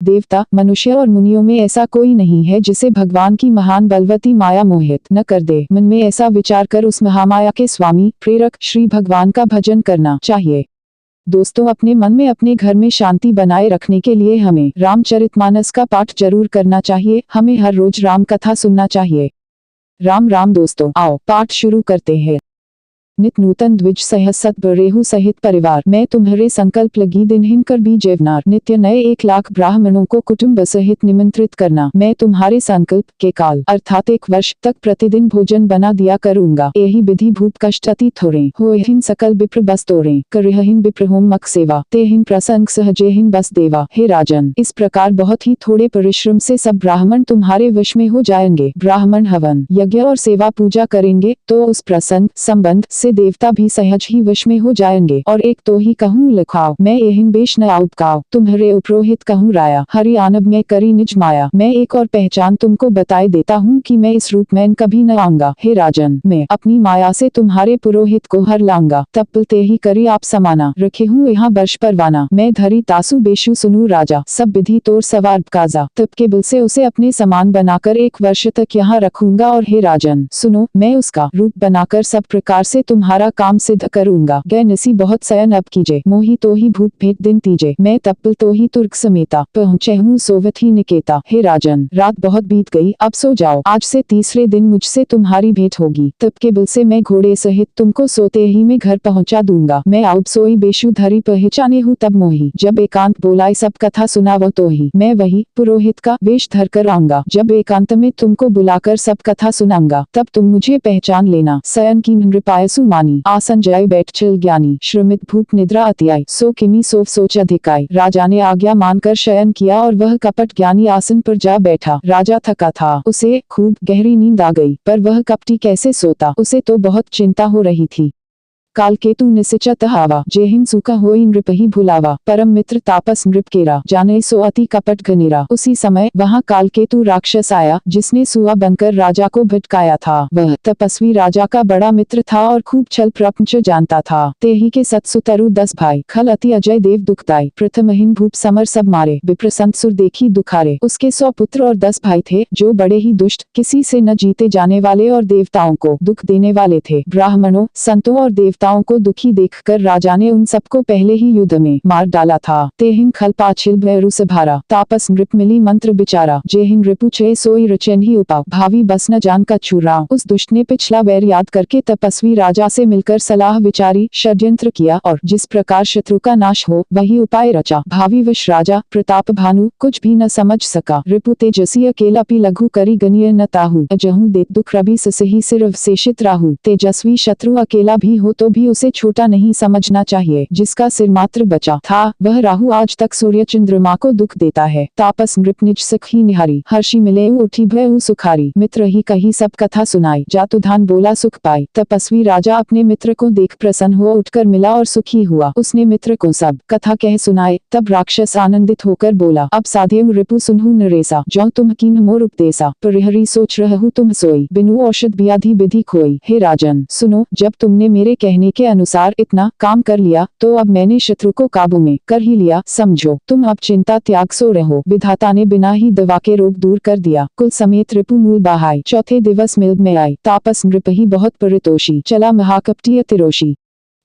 देवता, मनुष्य और मुनियों में ऐसा कोई नहीं है जिसे भगवान की महान बलवती माया मोहित न कर दे। मन में ऐसा विचार कर उस महामाया के स्वामी प्रेरक श्री भगवान का भजन करना चाहिए। दोस्तों, अपने मन में अपने घर में शांति बनाए रखने के लिए हमें रामचरितमानस का पाठ जरूर करना चाहिए। हमें हर रोज राम कथा सुनना चाहिए। राम राम दोस्तों, आओ पाठ शुरू करते हैं। नित नूतन द्विज सहसत बरेहु सहित परिवार, मैं तुम्हारे संकल्प लगी दिनहीन कर भी जेवनार। नित्य नए 1,00,000 ब्राह्मणों को कुटुंब सहित निमंत्रित करना। मैं तुम्हारे संकल्प के काल अर्थात 1 वर्ष तक प्रतिदिन भोजन बना दिया करूंगा। यही विधि भूप कष्ट अति थोरे होहिन सकल विप्र बस तोरे करहिन विप्र होम मक सेवा तेहिन प्रसंग सहजेहिन बस देवा। हे राजन, इस प्रकार बहुत ही थोड़े परिश्रम से सब ब्राह्मण तुम्हारे वश में हो जाएंगे। ब्राह्मण हवन यज्ञ और सेवा पूजा करेंगे तो उस प्रसंग संबंध देवता भी सहज ही वश में हो जाएंगे। और एक तो ही कहूँ लिखाओ, मैं एहिन बेश न आउपकाओ, तुम्हारे उपरोहित कहूँ राया, हरि आनब में करी निज माया। मैं एक और पहचान तुमको बताए देता हूँ कि मैं इस रूप में कभी न आऊंगा। हे राजन, मैं अपनी माया से तुम्हारे पुरोहित को हर लाऊंगा। तब पुलते ही करी आप समाना, रखे हूँ यहाँ वर्ष परवाना। मैं धरी तासु बेशु सुनू राजा, सब विधि तोर सवार काजा। तब के बिल से उसे अपने समान बनाकर 1 वर्ष तक यहाँ रखूंगा। और हे राजन सुनो, मैं उसका रूप बनाकर सब प्रकार से तुम्हारा काम सिद्ध करूंगा। गै नसी बहुत सयन अब कीजे, मोही तो ही भूप भेंट दिन तीजे। मैं तप्पल तो ही तुर्क समेता, पहुँचे हूँ सोवत ही निकेता। हे राजन, रात बहुत बीत गई, अब सो जाओ। आज से तीसरे दिन मुझसे तुम्हारी भेंट होगी। तब के बिल से मैं घोड़े सहित तुमको सोते ही में घर पहुँचा दूंगा। मैं आउट सोई बेशु धरी पहचाने हूँ तब मोही, जब एकांत बोलाई सब कथा सुनावो तो ही। मैं वही पुरोहित का वेश धर कर आऊंगा। जब एकांत में तुमको बुलाकर सब कथा सुनाऊंगा तब तुम मुझे पहचान लेना। सयन की नृपायसु मानी, आसन जय बैठ चिल ज्ञानी। श्रमित भूप निद्रा अति आई, सो किमी सोफ सोच अधिकाई। राजा ने आज्ञा मानकर शयन किया और वह कपट ज्ञानी आसन पर जा बैठा। राजा थका था, उसे खूब गहरी नींद आ गई, पर वह कपटी कैसे सोता, उसे तो बहुत चिंता हो रही थी। कालकेतु निसिचत हावा, जेहिन सुका होई नृपहि भुलावा। परम मित्र तापस नृप केरा, जाने सो अति कपट घनेरा। उसी समय वहाँ कालकेतु राक्षस आया, जिसने सुआ बनकर राजा को भटकाया था। वह तपस्वी राजा का बड़ा मित्र था और खूब छल प्रपंच जानता था। तेही के सतसुतरु 10 भाई, खल अति अजय देव दुखदाई। प्रथमहीन भूप समर सब मारे, विप्रसंत सुर देखी दुखारे। उसके 100 पुत्र और 10 भाई थे, जो बड़े ही दुष्ट, किसी से न जीते जाने वाले और देवताओं को दुख देने वाले थे। ब्राह्मणों, संतों और देवताओं को दुखी देखकर राजा ने उन सबको पहले ही युद्ध में मार डाला था। तेहिन खल पाछिल भैरु से भारा, तापस नृप मिली मंत्र बिचारा। जेहिन रिपु छे सोई रचन ही उपाव, भावी बस न जान का छुरा। उस दुष्ट ने पिछला वैर याद करके तपस्वी राजा से मिलकर सलाह विचारी, षड्यंत्र किया और जिस प्रकार शत्रु का नाश हो वही उपाय रचा। भावी वश राजा प्रताप भानु कुछ भी न समझ सका। रिपु तेजसी अकेला पी लघु करी गनीय न ताहु, अजहु देत दुख रवि सही सिर अवशेषित राहु। तेजस्वी शत्रु अकेला भी हो तो भी उसे छोटा नहीं समझना चाहिए। जिसका सिर मात्र बचा था वह राहु आज तक सूर्य चंद्रमा को दुख देता है। तापस नृप निज सखी निहारी, हर्षि मिले उठी भय सुखारी। मित्र ही कही सब कथा सुनाई, जातुधान बोला सुख पाई। तपस्वी राजा अपने मित्र को देख प्रसन्न हुआ, उठकर मिला और सुखी हुआ। उसने मित्र को सब कथा कह सुनाए। तब राक्षस आनंदित होकर बोला, अब साध्यं रिपु सुनहु नरेसा, जो तुम कीन मोर उपदेसा। परिहरी सोच रहु तुम सोई, बिनु औषध व्याधि विधि खोई। हे राजन सुनो, जब तुमने मेरे कहने के अनुसार इतना काम कर लिया तो अब मैंने शत्रु को काबू में कर ही लिया। समझो तुम अब चिंता त्याग सो रहो। विधाता ने बिना ही दवा के रोग दूर कर दिया। कुल समेत रिपु मूल बहाई, चौथे दिवस मिल में आई। तापस नृप ही बहुत परितोषी, चला महाकपटी तिरोशी।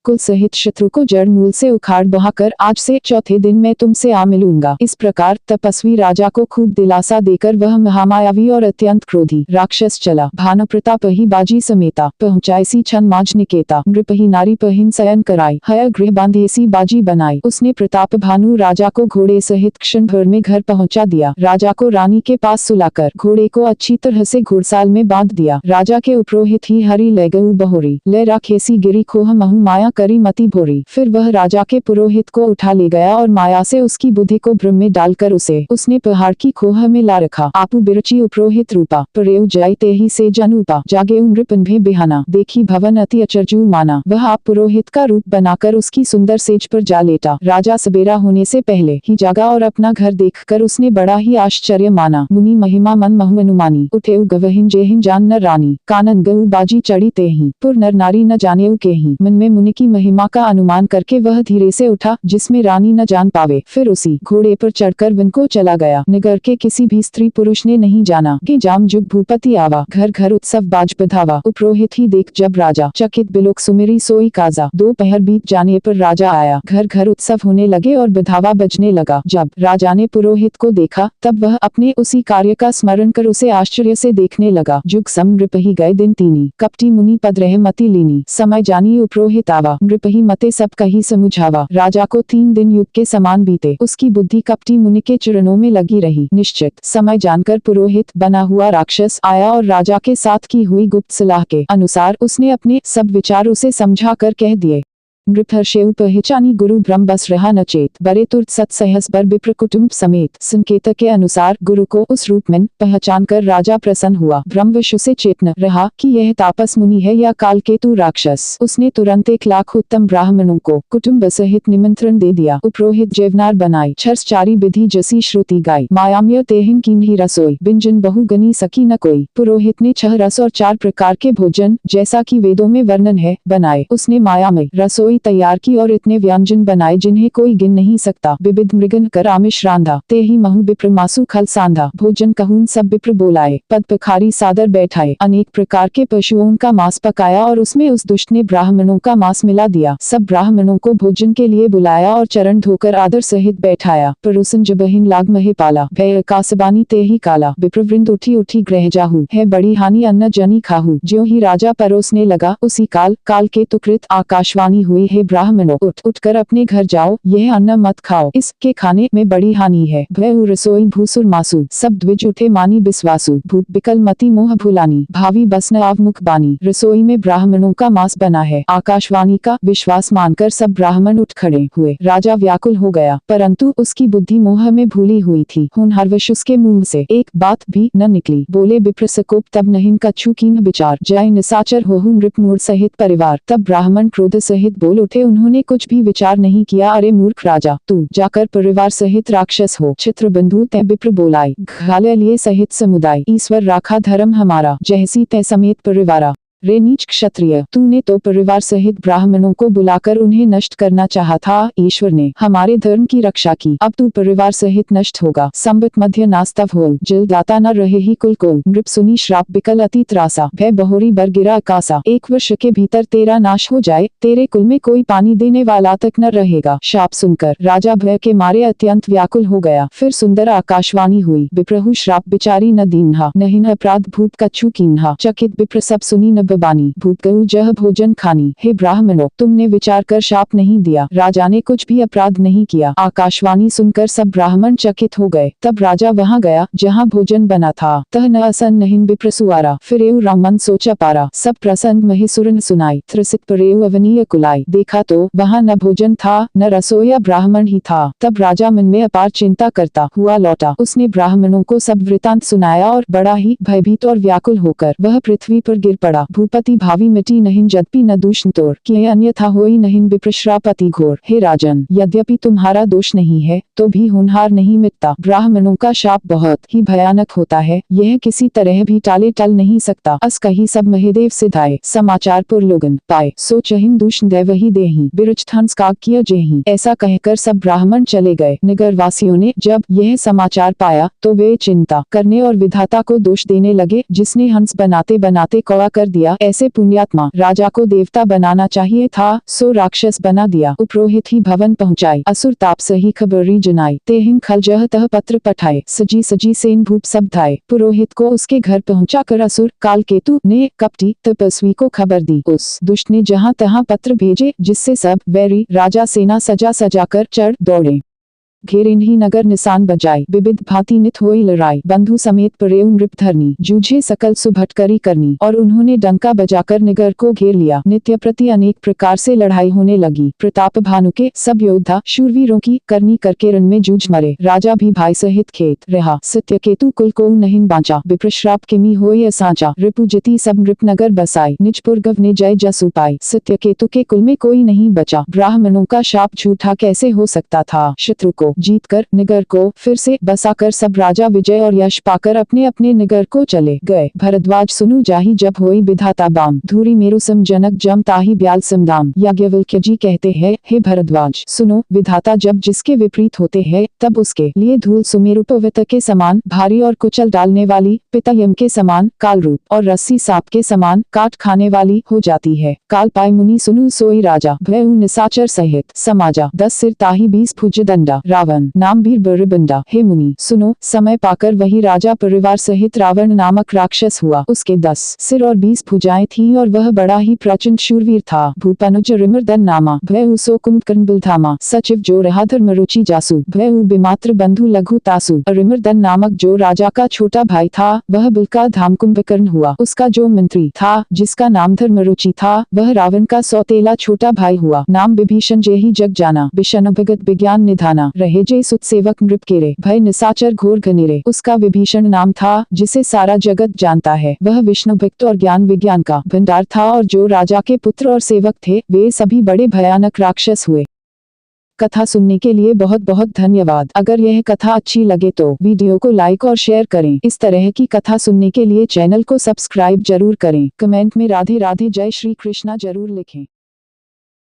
कुल सहित शत्रु को जड़ मूल से उखाड़ बहाकर आज से चौथे दिन मैं तुमसे आ मिलूंगा। इस प्रकार तपस्वी राजा को खूब दिलासा देकर वह महामायावी और अत्यंत क्रोधी राक्षस चला। भानु प्रताप ही बाजी समेता, पहुँचाईसी छन माज निकेता। नृपही नारी पहिन सयन कराई, हय गृह बांधेसी बाजी बनाई। उसने प्रताप भानु राजा को घोड़े सहित क्षण भर में घर पहुँचा दिया। राजा को रानी के पास सुलाकर घोड़े को अच्छी तरह से घुड़साल में बांध दिया। राजा के उपरोहित ही हरि ले गऊ बहोरी, ले राखेसी गिरी खोह महु माया करी मति भोरी। फिर वह राजा के पुरोहित को उठा ले गया और माया से उसकी बुद्धि को भ्रम में डालकर उसने पहाड़ की खोह में ला रखा। आपु बिरची उपरोहित रूपा, परेउ जाई तेही से जनूपा। जागे नृपन्भे बिहाना, देखी भवन अति अचरजू माना। वह आप पुरोहित का रूप बनाकर उसकी सुंदर सेज पर जा लेटा। राजा सबेरा होने से पहले ही जागा और अपना घर देखकर उसने बड़ा ही आश्चर्य माना। मुनि महिमा मन महु अनुमानी, उठेउ गवहिन जेहिन जान न रानी। कानन गऊ बाजी चढ़ी तेही, पुर नर नारी न जानेउ केही। मन में मुनि की की महिमा का अनुमान करके वह धीरे से उठा जिसमें रानी न जान पावे। फिर उसी घोड़े पर चढ़कर वन को चला गया। नगर के किसी भी स्त्री पुरुष ने नहीं जाना कि जाम जुग भूपति आवा, घर घर उत्सव बाज बधावा। उपरोहित ही देख जब राजा, चकित बिलोक सुमिरी सोई काजा। दोपहर बीत जाने पर राजा आया, घर घर उत्सव होने लगे और बधावा बजने लगा। जब राजा ने पुरोहित को देखा तब वह अपने उसी कार्य का स्मरण कर उसे आश्चर्य से देखने लगा। जुग सम नृपहि गए दिन तीनी, कपटी मुनि पद रहे मति लीनी। समय जानी उपरोहित आवा, नृपहि मते सब कही समुझावा। राजा को 3 दिन युग के समान बीते, उसकी बुद्धि कपटी मुनि के चरणों में लगी रही। निश्चित समय जानकर पुरोहित बना हुआ राक्षस आया और राजा के साथ की हुई गुप्त सलाह के अनुसार उसने अपने सब विचार उसे समझा कर कह दिए। नृपहर्षेउ पहचानी गुरु ब्रह्म बस रहा न चेत, बरे तुर्त सत सहस बर विप्र कुटुंब समेत। संकेत के अनुसार गुरु को उस रूप में पहचान कर राजा प्रसन्न हुआ। ब्रह्मवश उसे चेतन रहा कि यह तापस मुनि है या कालकेतु राक्षस। उसने तुरंत 1 लाख उत्तम ब्राह्मणों को कुटुंब सहित निमंत्रण दे दिया। उपरोहित जेवनार बनाई, छर्स चारी विधि जसी श्रुति गाई। मायाम्य तेहिन कीन्ही रसोई, बिंजन बहुगनी सकी न कोई। पुरोहित ने 6 रस और 4 प्रकार के भोजन, जैसा कि वेदों में वर्णन है, बनाए। उसने मायामय रसोई तैयार की और इतने व्यंजन बनाए जिन्हें कोई गिन नहीं सकता। विविध मृगन कर आमिष रांधा, ते ही महु विप्र मासु खल सांधा। भोजन कहून सब विप्र बोलाए, पद पखारी सादर बैठाए। अनेक प्रकार के पशुओं का मांस पकाया और उसमें उस दुष्ट ने ब्राह्मणों का मांस मिला दिया। सब ब्राह्मणों को भोजन के लिए बुलाया और चरण धोकर आदर सहित बैठाया। परुसन जबहिन लाग महे पाला, भय कासबानी ते ही काला। विप्रवृंद उठी उठी ग्रह जाहू, है बड़ी हानि अन्न जनी खाहू। ज्यों ही राजा परोसने लगा उसी काल के तुकृत आकाशवाणी हुई, हे ब्राह्मणों उठकर अपने घर जाओ, यह अन्न मत खाओ, इसके खाने में बड़ी हानि है। भय रसोई भूसुर मासु, सब द्विज उठे मानी बिस्वासु। भूप बिकल मति मोह भुलानी, भावी बसन आवमुख बानी। रसोई में ब्राह्मणों का मांस बना है। आकाशवाणी का विश्वास मानकर सब ब्राह्मण उठ खड़े हुए। राजा व्याकुल हो गया, परंतु उसकी बुद्धि मोह में भूली हुई थी। होनहारवश उसके मुंह से एक बात भी न निकली। बोले विप्रसकोप तब नहीं कछु कीन विचार, जय निसाचर होहु नृप मूढ़ सहित परिवार। तब ब्राह्मण क्रोध सहित बोल उठे, उन्होंने कुछ भी विचार नहीं किया। अरे मूर्ख राजा, तू जाकर परिवार सहित राक्षस हो। चित्र बंधु तै विप्र बोलाई, घाले लिए सहित समुदाय। ईश्वर राखा धर्म हमारा, जैसी तै समेत परिवारा। रे नीच क्षत्रिय, तूने तो परिवार सहित ब्राह्मणों को बुलाकर उन्हें नष्ट करना चाहा था। ईश्वर ने हमारे धर्म की रक्षा की, अब तू परिवार सहित नष्ट होगा। संबत मध्य नास्तव हो, जल दाता न रहे ही कुल को। नृप सुनी श्राप बिकल अति त्रासा, भय बहोरी बर गिरा आकाशा। 1 वर्ष के भीतर तेरा नाश हो जाए, तेरे कुल में कोई पानी देने वाला तक न रहेगा। शाप सुनकर राजा भय के मारे अत्यंत व्याकुल हो गया। फिर सुंदर आकाशवाणी हुई, विप्रहु श्राप बिचारी न दीन्हा, नहीं अपराध भूप कछु कीन्हा। चकित विप्र सब सुनी न बानी, भूप गऊ जह भोजन खानी। हे ब्राह्मणों, तुमने विचार कर शाप नहीं दिया, राजा ने कुछ भी अपराध नहीं किया। आकाशवाणी सुनकर सब ब्राह्मण चकित हो गए। तब राजा वहां गया जहां भोजन बना था। तह न असन नहिन विप्रसुआरा, फिरेउ रामन सोचा पारा। सब प्रसंग महिसुरन सुनाई, त्रसित परेउ अवनीय कुलाई। देखा तो वहां न भोजन था न रसोया ब्राह्मण ही था। तब राजा मन में अपार चिंता करता हुआ लौटा। उसने ब्राह्मणों को सब वृतांत सुनाया और बड़ा ही भयभीत और व्याकुल होकर वह पृथ्वी पर गिर पड़ा। भूपति भावी मिटी नहीं जदपि न दूषण तोर, किए अन्यथा होई नहीं विप्रश्रापति घोर। हे राजन, यद्यपि तुम्हारा दोष नहीं है तो भी होनहार नहीं मिटता। ब्राह्मणों का शाप बहुत ही भयानक होता है, यह किसी तरह भी टाले टल नहीं सकता। अस कही सब महदेव सिधाए, समाचार पुर लोगन पाए। सो चहिन दूषण दैव ही देही, बिरुच हंस काग किया जेही। ऐसा कहकर सब ब्राह्मण चले गए। नगर वासियों ने जब यह समाचार पाया तो वे चिंता करने और विधाता को दोष देने लगे, जिसने हंस बनाते बनाते कौवा कर दिया। ऐसे पुण्यात्मा राजा को देवता बनाना चाहिए था, सो राक्षस बना दिया। उपरोहित ही भवन पहुँचाई, असुर ताप सही खबरी जनाई। तेहिन खल जह तह पत्र पठाए, सजी सजी सेन भूप सब धाए। पुरोहित को उसके घर पहुँचा कर असुर कालकेतु ने कपटी तपस्वी को खबर दी। उस दुष्ट ने जहाँ तहाँ पत्र भेजे, जिससे सब वैरी राजा सेना सजा सजाकर चढ़ दौड़े। घेरिन ही नगर निशान बजाई, विविध भांति नित होई लड़ाई। बंधु समेत परेउ नृप धरनी, जूझे सकल सुभटकरी करनी। और उन्होंने डंका बजाकर नगर को घेर लिया। नित्य प्रति अनेक प्रकार से लड़ाई होने लगी। प्रताप भानु के सब योद्धा शूरवीरों की करनी करके रण में जूझ मरे। राजा भी भाई सहित खेत रहा। सत्यकेतु कुल को नहीं बांचा, विप्रश्राप किमी होय असांचा। रिपुजति सब नृप नगर बसाई, निजपुर गव ने जय जसु पाई। सत्यकेतु के कुल में कोई नहीं बचा। ब्राह्मणों का शाप झूठा कैसे हो सकता था। शत्रु को को जीतकर निगर को फिर से बसाकर सब राजा विजय और यश पाकर अपने अपने निगर को चले गए। भरद्वाज सुनु जाहि जब होई विधाता बाम, धूरी मेरु सम जनक जम ताहि ब्याल समदाम। याज्ञवल्क्य जी कहते हैं, हे भरद्वाज सुनो, विधाता जब जिसके विपरीत होते हैं तब उसके लिए धूल सुमेरु पर्वत के समान भारी और कुचल डालने वाली, पिता यम के समान काल रूप और रस्सी सांप के समान काट खाने वाली हो जाती है। काल पाय मुनि सुनु सोई राजा, भयउ निसाचर सहित समाजा। 10 सिर ताहि 20 भुज दंडा, रावण नाम वीर बरबंडा। हे मुनि सुनो, समय पाकर वही राजा परिवार सहित रावण नामक राक्षस हुआ। उसके 10 सिर और 20 भुजाएं थीं और वह बड़ा ही प्रचंड शूरवीर था। भूपनुज रिमर्दन नामा, भयउ सो कुंभकर्ण बिलधामा। सचिव जो रहा धर्मरुचि जासु, भयउ बिमात्र बंधु लघु तासु। रिमर्दन नामक जो राजा का छोटा भाई था वह बिलका धाम कुंभकर्ण हुआ। उसका जो मंत्री था जिसका नाम धर्मरुचि था वह रावण का सौतेला छोटा भाई हुआ। नाम विभीषण जेहि जग जाना, बिशन भगत विज्ञान निधाना। रहे जे सुत सेवक नृप केरे, भय निसाचर घोर घनेरे। उसका विभीषण नाम था जिसे सारा जगत जानता है। वह विष्णु भक्त और ज्ञान विज्ञान का भंडार था और जो राजा के पुत्र और सेवक थे वे सभी बड़े भयानक राक्षस हुए। कथा सुनने के लिए बहुत बहुत धन्यवाद। अगर यह कथा अच्छी लगे तो वीडियो को लाइक और शेयर करें। इस तरह की कथा सुनने के लिए चैनल को सब्सक्राइब जरूर करें। कमेंट में राधे राधे जय श्री कृष्णा जरूर लिखें।